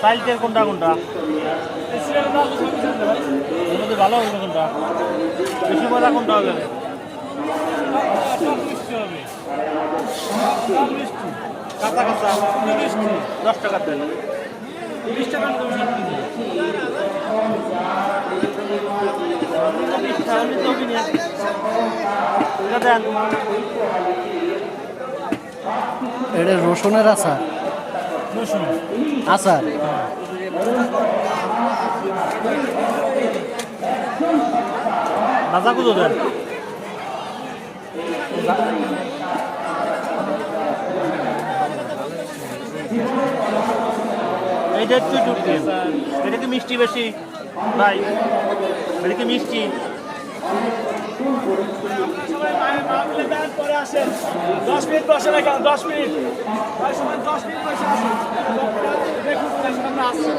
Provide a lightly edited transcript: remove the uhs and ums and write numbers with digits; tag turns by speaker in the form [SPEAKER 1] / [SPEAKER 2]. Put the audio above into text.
[SPEAKER 1] সাইজের কোনটা কোনটা এর মধ্যে ভালো হবে কোনটা বেশি মজা কোনটা হবে কাঁচা কাঁচা 10 টাকা দেন 20 টাকা
[SPEAKER 2] এটা রসুনের আচার আচার
[SPEAKER 1] ভাজা কুদো দেন এইটা একটু টুকটি এটা কি মিষ্টি বেশি ভাই এটা কি মিষ্টি
[SPEAKER 3] পরে আসেন 10 মিনিট বসে রাখেন 10 মিনিট 10 মিনিট বসে আসেন দেখুন আসছে